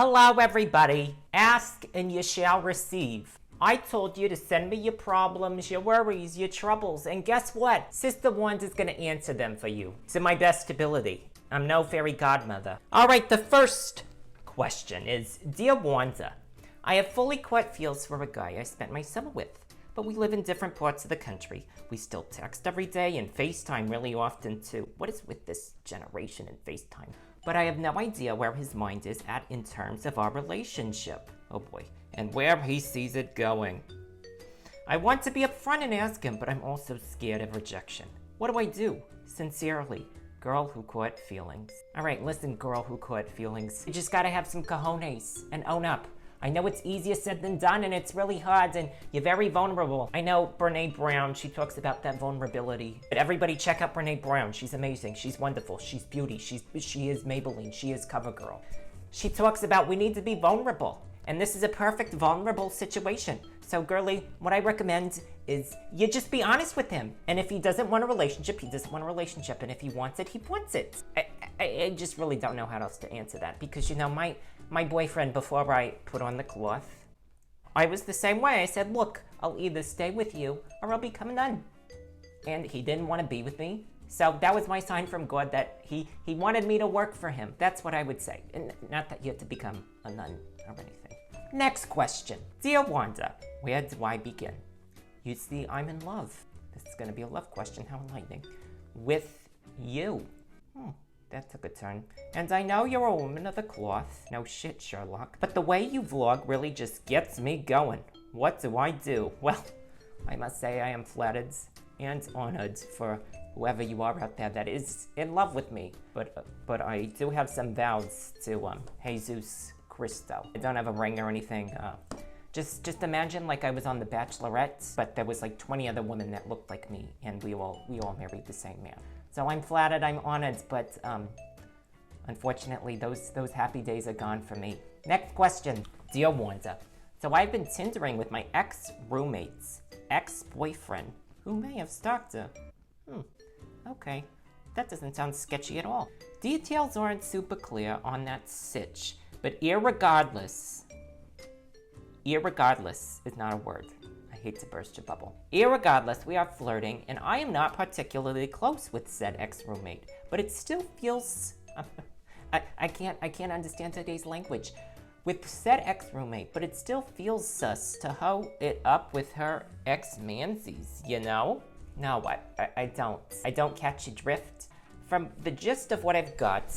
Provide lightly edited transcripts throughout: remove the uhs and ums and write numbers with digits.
Hello everybody. Ask and you shall receive. I told you to send me your problems, your worries, your troubles, and guess what? Sister Wanda's gonna answer them for you to my best ability. I'm no fairy godmother. Alright, the first question is, Dear Wanda, I have fully caught feels for a guy I spent my summer with, but we live in different parts of the country. We still text every day and FaceTime really often too. What is with this generation and FaceTime? But I have no idea where his mind is at in terms of our relationship. Oh boy. And where he sees it going. I want to be upfront and ask him, but I'm also scared of rejection. What do I do? Sincerely, girl who caught feelings. Alright, listen, girl who caught feelings. You just gotta have some cojones and own up. I know it's easier said than done and it's really hard and you're very vulnerable. I know Brené Brown, she talks about that vulnerability. But everybody check out Brené Brown. She's amazing. She's wonderful. She's beauty. She is Maybelline. She is CoverGirl. She talks about we need to be vulnerable. And this is a perfect vulnerable situation. So girlie, what I recommend is you just be honest with him. And if he doesn't want a relationship, he doesn't want a relationship. And if he wants it, he wants it. I just really don't know how else to answer that. Because, you know, my boyfriend, before I put on the cloth, I was the same way. I said, look, I'll either stay with you or I'll become a nun. And he didn't want to be with me. So that was my sign from God that he wanted me to work for him. That's what I would say. And not that you have to become a nun or anything. Next question. Dear Wanda, where do I begin? You see, I'm in love. This is going to be a love question. How enlightening. With you. That took a turn. And I know you're a woman of the cloth. No shit, Sherlock. But the way you vlog really just gets me going. What do I do? Well, I must say I am flattered and honored for whoever you are out there that is in love with me. But I do have some vows to Jesus Cristo. I don't have a ring or anything. Just imagine like I was on The Bachelorette, but there was like 20 other women that looked like me, and we all married the same man. So I'm flattered, I'm honored, but unfortunately those happy days are gone for me. Next question. Dear Wanda, so I've been Tindering with my ex-roommate's ex-boyfriend, who may have stalked her. Okay. That doesn't sound sketchy at all. Details aren't super clear on that sitch, but irregardless is not a word. I hate to burst your bubble. Irregardless, we are flirting, and I am not particularly close with said ex-roommate, but it still feels... I can't understand today's language. With said ex-roommate, but it still feels sus to hoe it up with her ex-mansies, you know? No, I don't catch your drift. From the gist of what I've got,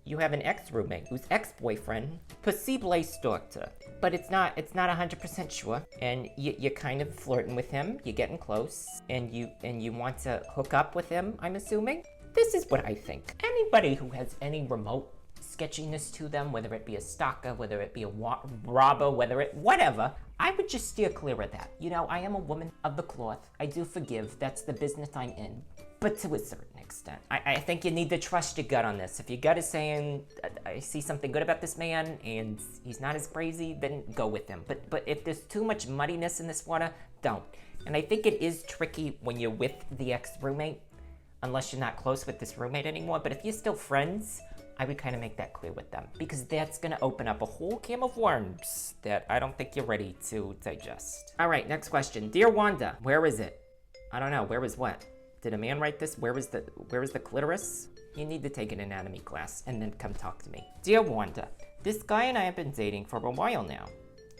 you have an ex-roommate whose ex-boyfriend possibly stalked her. But it's not 100% sure, and you're kind of flirting with him, you're getting close, and you want to hook up with him, I'm assuming? This is what I think. Anybody who has any remote sketchiness to them, whether it be a stalker, whether it be a robber, whatever, I would just steer clear of that. You know, I am a woman of the cloth. I do forgive. That's the business I'm in. But to a certain extent, I think you need to trust your gut on this. If your gut is saying, I see something good about this man and he's not as crazy, then go with him. But if there's too much muddiness in this water, don't. And I think it is tricky when you're with the ex-roommate, unless you're not close with this roommate anymore. But if you're still friends, I would kind of make that clear with them, because that's going to open up a whole can of worms that I don't think you're ready to digest. All right, next question. Dear Wanda, where is it? I don't know. Where is what? Did a man write this? Where is the clitoris? You need to take an anatomy class and then come talk to me. Dear Wanda, this guy and I have been dating for a while now,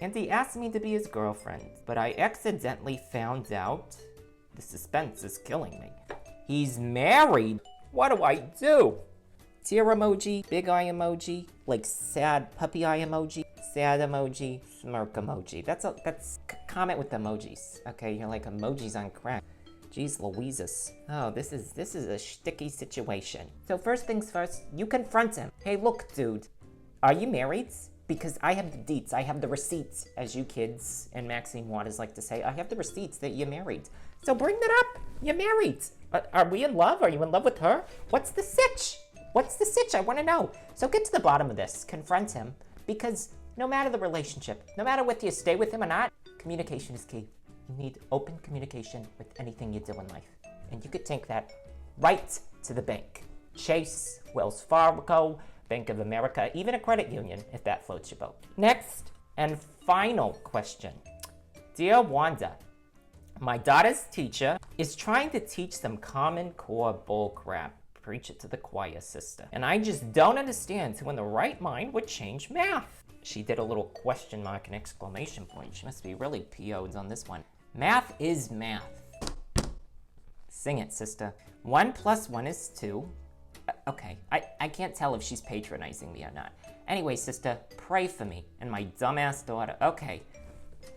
and he asked me to be his girlfriend, but I accidentally found out. The suspense is killing me. He's married. What do I do? Tear emoji, big eye emoji, like sad puppy eye emoji, sad emoji, smirk emoji. That's comment with emojis. Okay, you're like emojis on crack. Jeez Louises. Oh, this is a sticky situation. So first things first, you confront him. Hey, look, dude, are you married? Because I have the deets, I have the receipts, as you kids and Maxine Waters like to say. I have the receipts that you're married. So bring that up. You're married. Are we in love? Are you in love with her? What's the sitch? What's the sitch? I want to know. So get to the bottom of this. Confront him. Because no matter the relationship, no matter whether you stay with him or not, communication is key. You need open communication with anything you do in life. And you could take that right to the bank. Chase, Wells Fargo, Bank of America, even a credit union, if that floats your boat. Next and final question. Dear Wanda, my daughter's teacher is trying to teach them Common Core bullcrap. Preach it to the choir, sister. And I just don't understand who in the right mind would change math. She did a little question mark and exclamation point. She must be really PO'd on this one. Math is math. Sing it, sister. 1 + 1 is 2. Okay, I can't tell if she's patronizing me or not. Anyway, sister, pray for me and my dumbass daughter. Okay,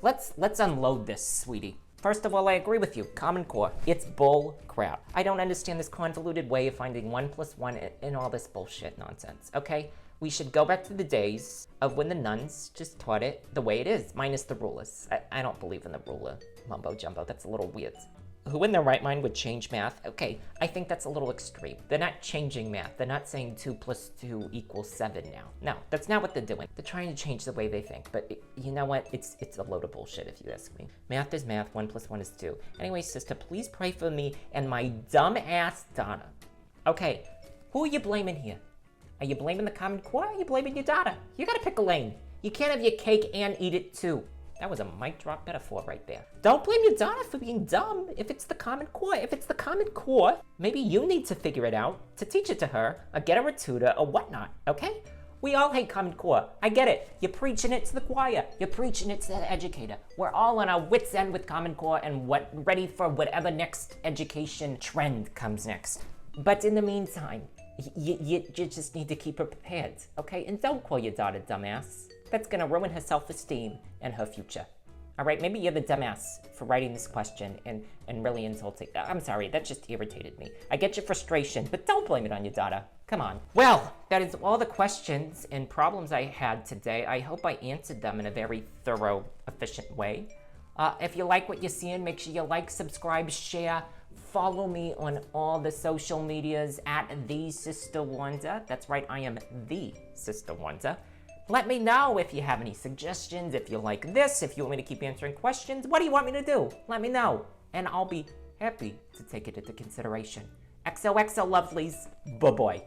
let's unload this, sweetie. First of all, I agree with you. Common Core, it's bull crap. I don't understand this convoluted way of finding 1 + 1 and all this bullshit nonsense, okay? We should go back to the days of when the nuns just taught it the way it is, minus the rulers. I don't believe in the ruler mumbo jumbo. That's a little weird. Who in their right mind would change math? Okay, I think that's a little extreme. They're not changing math. They're not saying 2 + 2 = 7 now. No, that's not what they're doing. They're trying to change the way they think. But you know what? It's a load of bullshit if you ask me. Math is math. 1 + 1 is 2. Anyway, sister, please pray for me and my dumb ass daughter. Okay, who are you blaming here? Are you blaming the Common Core or are you blaming your daughter? You gotta pick a lane. You can't have your cake and eat it too. That was a mic drop metaphor right there. Don't blame your daughter for being dumb if it's the Common Core. If it's the Common Core, maybe you need to figure it out to teach it to her or get her a tutor or whatnot, okay? We all hate Common Core. I get it. You're preaching it to the choir. You're preaching it to the educator. We're all on our wits' end with Common Core and ready for whatever next education trend comes next. But in the meantime, you just need to keep her prepared, okay? And don't call your daughter dumbass. That's gonna ruin her self-esteem and her future. All right, maybe you're the dumbass for writing this question and really insulting. I'm sorry, that just irritated me. I get your frustration, but don't blame it on your daughter. Come on. Well, that is all the questions and problems I had today. I hope I answered them in a very thorough, efficient way. If you like what you're seeing, make sure you like, subscribe, share. Follow me on all the social medias at The Sister Wanda. That's right, I am The Sister Wanda. Let me know if you have any suggestions, if you like this, if you want me to keep answering questions. What do you want me to do? Let me know, and I'll be happy to take it into consideration. XOXO lovelies, bye-bye.